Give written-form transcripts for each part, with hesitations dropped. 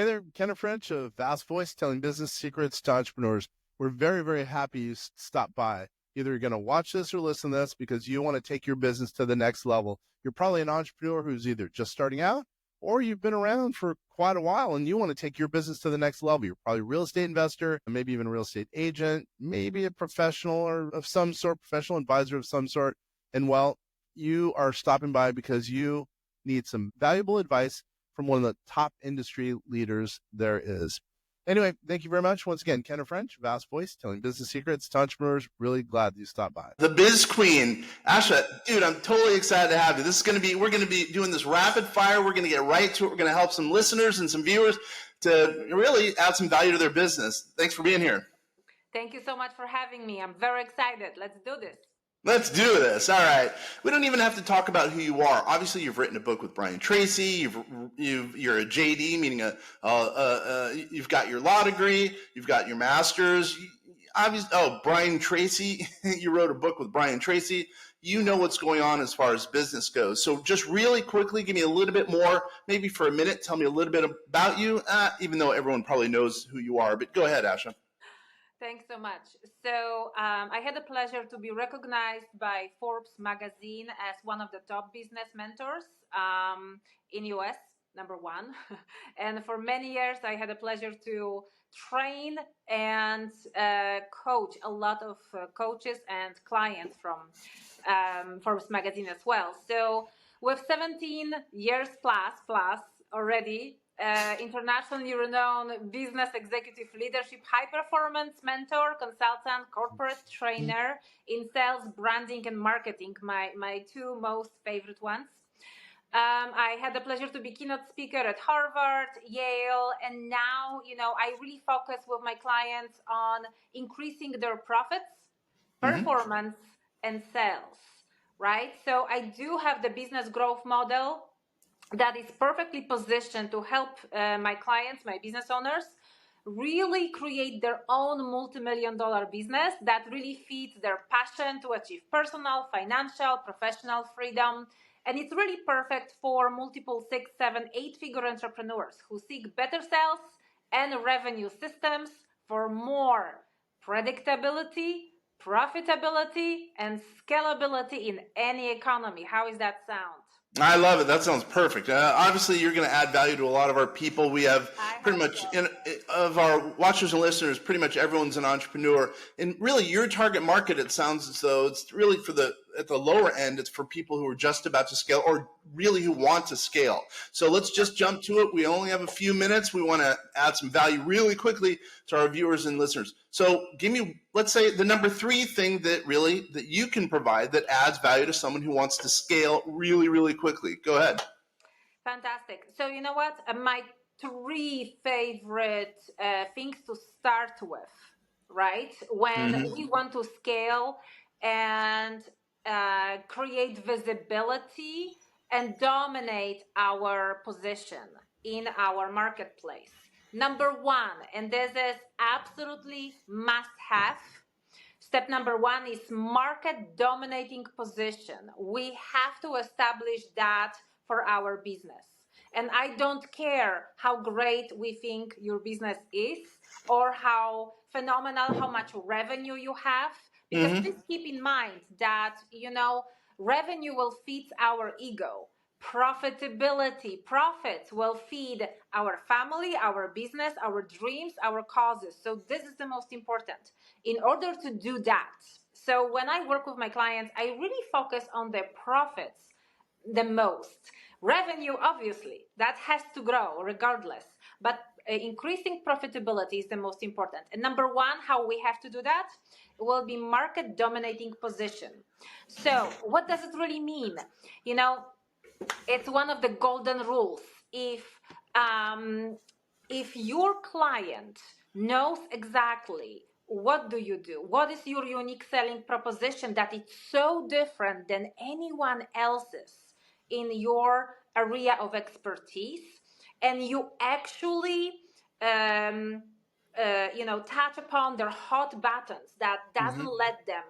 Hey there, Kenneth French of Vast Voice, telling business secrets to entrepreneurs. We're very, very happy you stopped by. Either you're going to watch this or listen to this because you want to take your business to the next level. You're probably an entrepreneur who's either just starting out or you've been around for quite a while and you want to take your business to the next level. You're probably a real estate investor, maybe even a real estate agent, maybe a professional or of some sort, professional advisor of some sort. And well, you are stopping by because you need some valuable advice from one of the top industry leaders there is. Anyway, thank you very much. Once again, Kenneth French, Vast Voice, telling business secrets to entrepreneurs. Really glad you stopped by. The Biz Queen, Asha, dude, I'm totally excited to have you. We're going to be doing this rapid fire. We're going to get right to it. We're going to help some listeners and some viewers to really add some value to their business. Thanks for being here. Thank you so much for having me. I'm very excited. Let's do this. Let's do this. All right. We don't even have to talk about who you are. Obviously, you've written a book with Brian Tracy. You're a JD, meaning you've got your law degree. You've got your master's. Brian Tracy. You wrote a book with Brian Tracy. You know what's going on as far as business goes. So just really quickly, give me a little bit more, maybe for a minute. Tell me a little bit about you, even though everyone probably knows who you are. But go ahead, Asha. Thanks so much. So I had the pleasure to be recognized by Forbes magazine as one of the top business mentors in US, number one. And for many years, I had the pleasure to train and coach a lot of coaches and clients from Forbes magazine as well. So with 17 years plus already, internationally renowned business executive leadership, high performance mentor, consultant, corporate trainer in sales, branding, and marketing, my two most favorite ones. I had the pleasure to be keynote speaker at Harvard, Yale, and now, I really focus with my clients on increasing their profits, performance, and sales, right? So I do have the business growth model that is perfectly positioned to help my clients, my business owners, really create their own multi-million-dollar business that really feeds their passion to achieve personal, financial, professional freedom. And it's really perfect for multiple 6, 7, 8-figure entrepreneurs who seek better sales and revenue systems for more predictability, profitability, and scalability in any economy. How does that sound? I love it. That sounds perfect. Obviously, you're going to add value to a lot of our people. We have pretty much of our watchers and listeners, pretty much everyone's an entrepreneur. And really, your target market, it sounds as though it's really at the lower end, it's for people who are just about to scale or really who want to scale. So let's just jump to it. We only have a few minutes. We want to add some value really quickly to our viewers and listeners. So give me, let's say, the number 3 thing that you can provide that adds value to someone who wants to scale really, really quickly. Go ahead. Fantastic. So you know what? My 3 favorite things to start with, right? When we want to scale and create visibility and dominate our position in our marketplace. Number 1, and this is absolutely must-have. Step number 1 is market dominating position. We have to establish that for our business. And I don't care how great we think your business is or how phenomenal, how much revenue you have. Because please keep in mind that, revenue will feed our ego. Profitability, profits will feed our family, our business, our dreams, our causes. So this is the most important. In order to do that, so when I work with my clients, I really focus on the profits the most. Revenue, obviously, that has to grow regardless, but increasing profitability is the most important. And number 1, how we have to do that will be market dominating position. So what does it really mean? It's one of the golden rules. If your client knows exactly what do you do, what is your unique selling proposition that it's so different than anyone else's in your area of expertise, and you actually touch upon their hot buttons that doesn't let them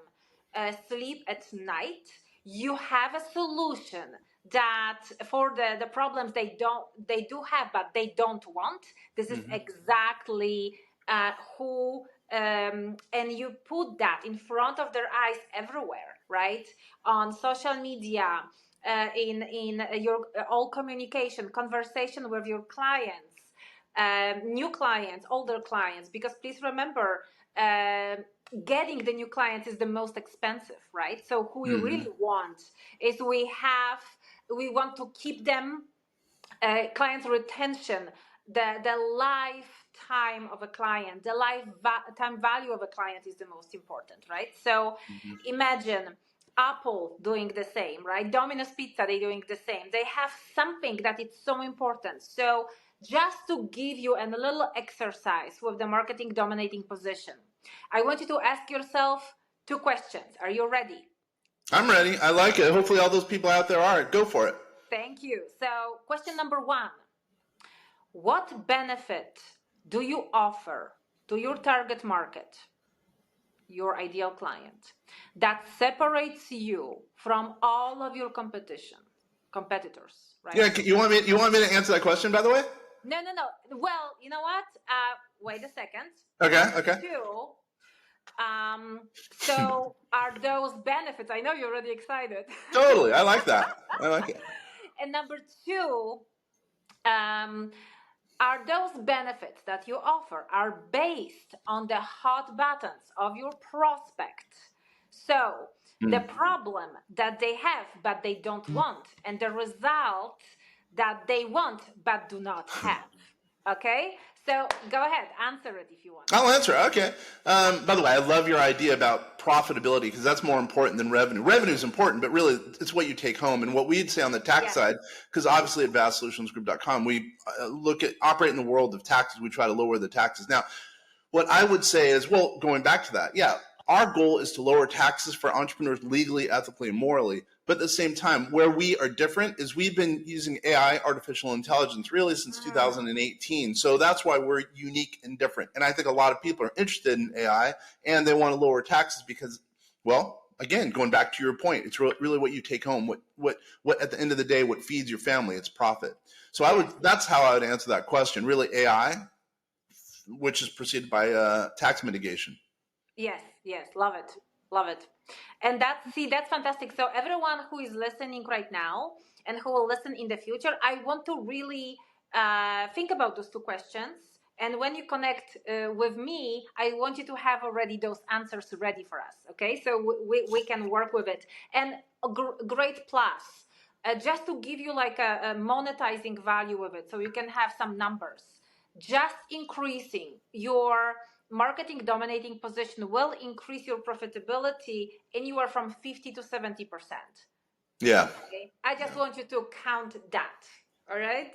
sleep at night, you have a solution that for the problems they do have but they don't want. This is exactly who and you put that in front of their eyes everywhere, right? On social media, in your all communication, conversation with your clients, new clients, older clients, because please remember, getting the new clients is the most expensive, right? So who we really want is we want to keep them, clients retention, the lifetime of a client, the lifetime value of a client is the most important, right? So imagine Apple doing the same, right? Domino's Pizza, they're doing the same. They have something that is so important. So just to give you a little exercise with the marketing dominating position, I want you to ask yourself 2 questions. Are you ready? I'm ready. I like it. Hopefully all those people out there are. Go for it. Thank you. So question number 1, what benefit do you offer to your target market, your ideal client, that separates you from all of your competitors, right? Yeah, you want me to answer that question, by the way? No. Well, you know what? Wait a second. Okay. 2, so are those benefits? I know you're already excited. Totally. I like that. I like it. And number 2, are those benefits that you offer are based on the hot buttons of your prospect. So the problem that they have but they don't want, and the result that they want but do not have. Okay? So go ahead, answer it if you want. I'll answer. Okay. By the way, I love your idea about profitability because that's more important than revenue. Revenue is important, but really it's what you take home. And what we'd say on the tax side, because obviously at vastsolutionsgroup.com, we operate in the world of taxes. We try to lower the taxes. Now, what I would say is, well, going back to that, yeah, our goal is to lower taxes for entrepreneurs legally, ethically, and morally. But at the same time, where we are different is we've been using AI, artificial intelligence, really since 2018. So that's why we're unique and different. And I think a lot of people are interested in AI and they want to lower taxes because, well, again, going back to your point, it's really what you take home. What at the end of the day, what feeds your family, it's profit. So that's how I would answer that question. Really AI, which is preceded by tax mitigation. Yes, love it. And that's fantastic. So everyone who is listening right now and who will listen in the future, I want to really think about those 2 questions. And when you connect with me, I want you to have already those answers ready for us. Okay, so we can work with it. And a great plus, just to give you like a monetizing value of it, so you can have some numbers. Just increasing your marketing dominating position will increase your profitability anywhere from 50 to 70%. Yeah. Okay. I just want you to count that. All right.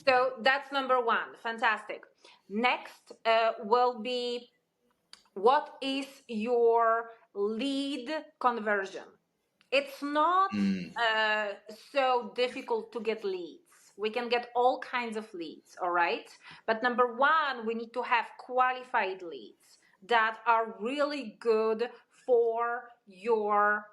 So that's number 1. Fantastic. Next will be, what is your lead conversion? It's not so difficult to get leads. We can get all kinds of leads, all right? But number 1, we need to have qualified leads that are really good for your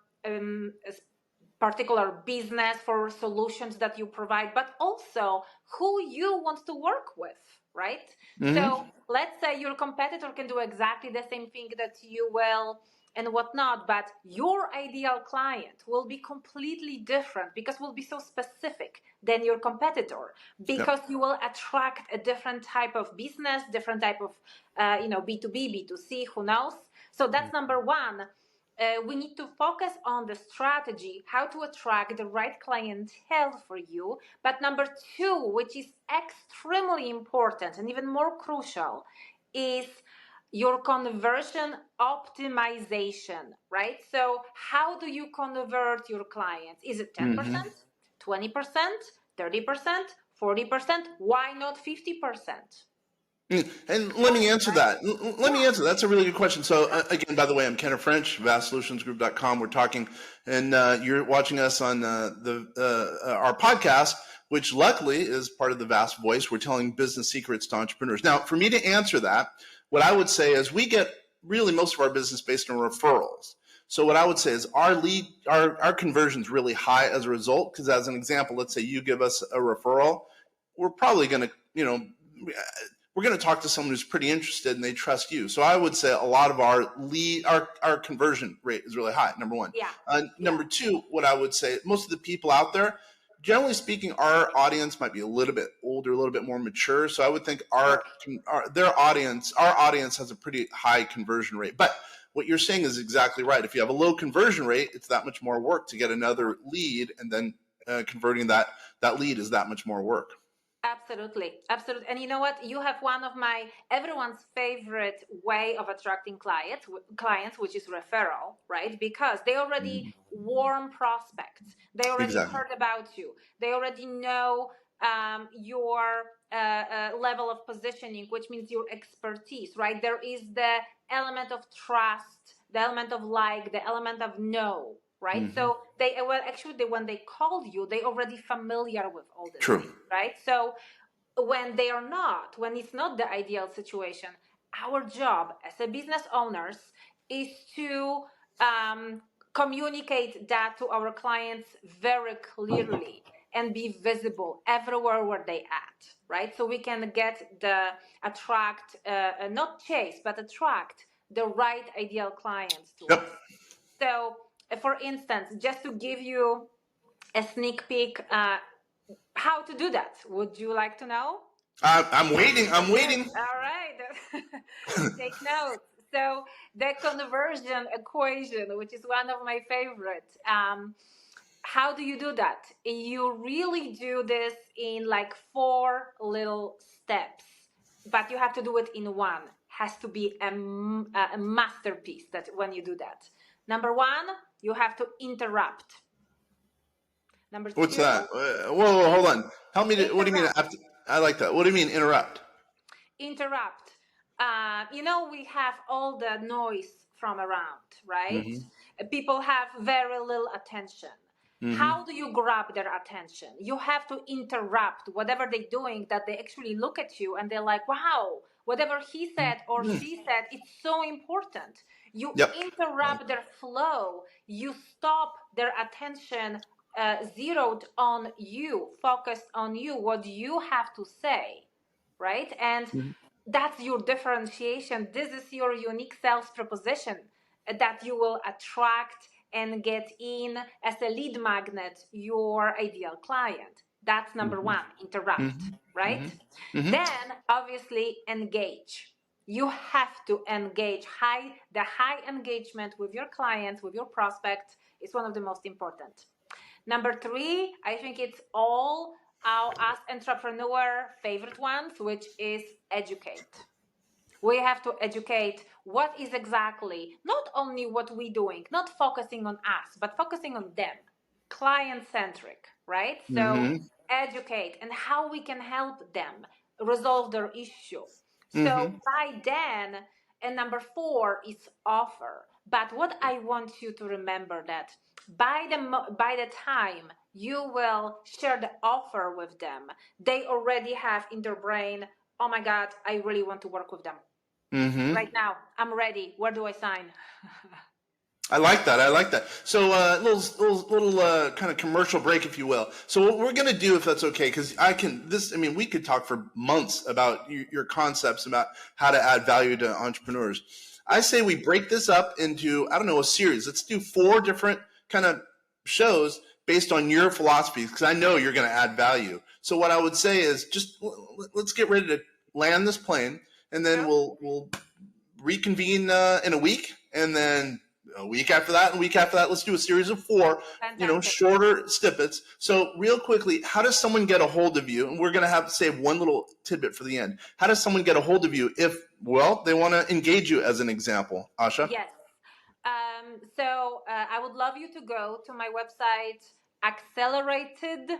particular business, for solutions that you provide, but also who you want to work with, right? So let's say your competitor can do exactly the same thing that you will and whatnot, but your ideal client will be completely different because will be so specific than your competitor, because you will attract a different type of business, different type of B2B, B2C, who knows. So that's number 1. We need to focus on the strategy, how to attract the right clientele for you. But number 2, which is extremely important and even more crucial, is your conversion optimization, right? So how do you convert your clients? Is it 10%, 20%, 30%, 40%? Why not 50%? And let me answer that. Let me answer. That's a really good question. So again, by the way, I'm Kenneth French, vastsolutionsgroup.com. We're talking, and you're watching us on our podcast, which luckily is part of the Vast Voice. We're telling business secrets to entrepreneurs. Now, for me to answer that, what I would say is we get really most of our business based on referrals. So what I would say is our conversion's really high as a result, because as an example, let's say you give us a referral, we're probably going to, we're going to talk to someone who's pretty interested and they trust you. So I would say a lot of our conversion rate is really high, number one. Yeah. Number two, what I would say, most of the people out there, generally speaking, our audience might be a little bit older, a little bit more mature. So I would think our audience has a pretty high conversion rate. But what you're saying is exactly right. If you have a low conversion rate, it's that much more work to get another lead, and then converting that lead is that much more work. Absolutely. And you know what? You have one of everyone's favorite way of attracting clients, which is referral, right? Because they already warm prospects. They already heard about you. They already know your level of positioning, which means your expertise, right? There is the element of trust, the element of the element of know, right? So when they called you, they already familiar with all this, True. things, right? So when it's not the ideal situation, our job as a business owners is to communicate that to our clients very clearly and be visible everywhere where they at, right? So we can attract the right ideal clients to us. So, for instance, just to give you a sneak peek, how to do that, would you like to know? I'm waiting. All right. Take notes. So the conversion equation, which is one of my favorites, how do you do that? You really do this in 4 little steps, but you have to do it in one. Has to be a masterpiece that when you do that. Number 1, you have to interrupt. Number 2. What's that? Whoa, hold on. Help me. What do you mean? I like that. What do you mean interrupt? Interrupt. We have all the noise from around, right? People have very little attention. How do you grab their attention? You have to interrupt whatever they're doing, that they actually look at you and they're like, wow, whatever he said or she said, it's so important. You interrupt their flow. You stop their attention zeroed on you, focused on you, what you have to say, right? And that's your differentiation. This is your unique sales proposition that you will attract and get in as a lead magnet your ideal client. That's number 1, interrupt, right? Then obviously engage. You have to engage. The high engagement with your clients, with your prospect, is one of the most important. Number 3, I think it's all us entrepreneur favorite ones, which is educate. We have to educate what is exactly, not only what we're doing, not focusing on us, but focusing on them, client-centric, right? So educate and how we can help them resolve their issue. So by then, and number 4 is offer. But what I want you to remember that by the time you will share the offer with them, they already have in their brain, oh my God, I really want to work with them. Right now, I'm ready. Where do I sign? I like that. So little kind of commercial break, if you will. So what we're going to do, if that's okay, because we could talk for months about your concepts about how to add value to entrepreneurs. I say we break this up into, a series. Let's do 4 different kind of shows based on your philosophy, because I know you're going to add value. So what I would say is just let's get ready to land this plane, and then we'll reconvene in a week, and then a week after that, and a week after that. Let's do a series of 4, shorter snippets. So real quickly, how does someone get a hold of you? And we're going to have to save one little tidbit for the end. How does someone get a hold of you if, they want to engage you, as an example? Asha? Yes. So I would love you to go to my website, accelerated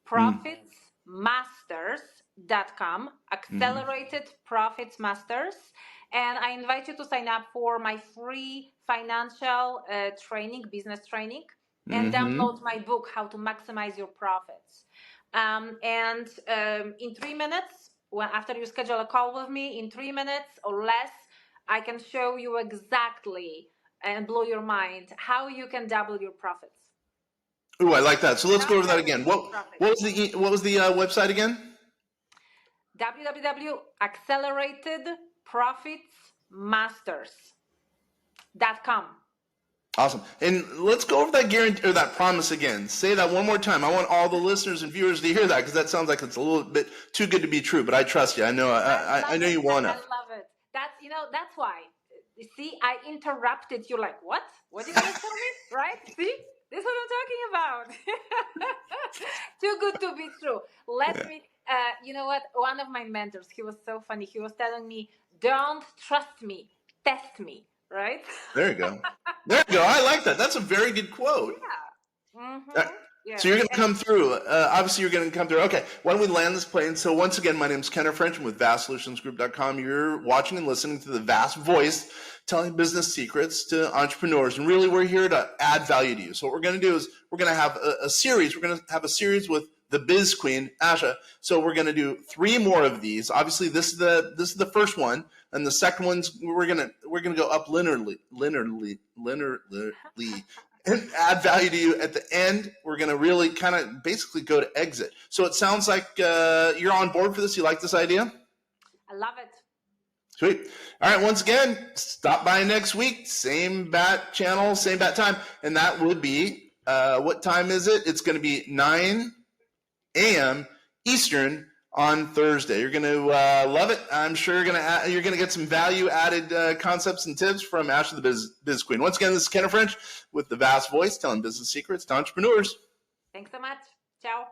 profitsmasters.com, Accelerated Profits Masters. And I invite you to sign up for my free financial business training, and download my book, How to Maximize Your Profits. In 3 minutes, after you schedule a call with me, in 3 minutes or less, I can show you exactly and blow your mind how you can double your profits. Ooh, I like that. So let's go over that again. What was the website again? www.acceleratedprofitsmasters.com. Awesome. And let's go over that guarantee or that promise again. Say that one more time. I want all the listeners and viewers to hear that because that sounds like it's a little bit too good to be true. But I trust you. I know. I know you want to. I love it. That's why. You see, I interrupted you. Like, what? What did you just tell me? Right? See, this is what I'm talking about. Too good to be true. Let me. You know what? One of my mentors. He was so funny. He was telling me, "Don't trust me. Test me." Right? There you go. There you go. I like that. That's a very good quote. Yeah. Mm-hmm. Yeah. So you're going to come through. Obviously, you're going to come through. Okay. Why don't we land this plane? So once again, my name is Kenner French. I'm with VastSolutionsGroup.com. You're watching and listening to the Vast Voice, telling business secrets to entrepreneurs. And really, we're here to add value to you. So what we're going to do is we're going to have a series. We're going to have a series with the Biz Queen, Asha. So we're going to do 3 more of these. Obviously, this is the first one, and the second one's we're gonna go up linearly, and add value to you at the end. We're going to really kind of basically go to exit. So it sounds like you're on board for this. You like this idea? I love it. Sweet. All right. Once again, stop by next week. Same bat channel, same bat time, and that would be what time is it? It's going to be 9 a.m. Eastern on Thursday. You're going to love it. I'm sure you're going to get some value added concepts and tips from Asha the Biz Queen. Once again, this is Kenner French with the Vast Voice, telling business secrets to entrepreneurs. Thanks so much. Ciao.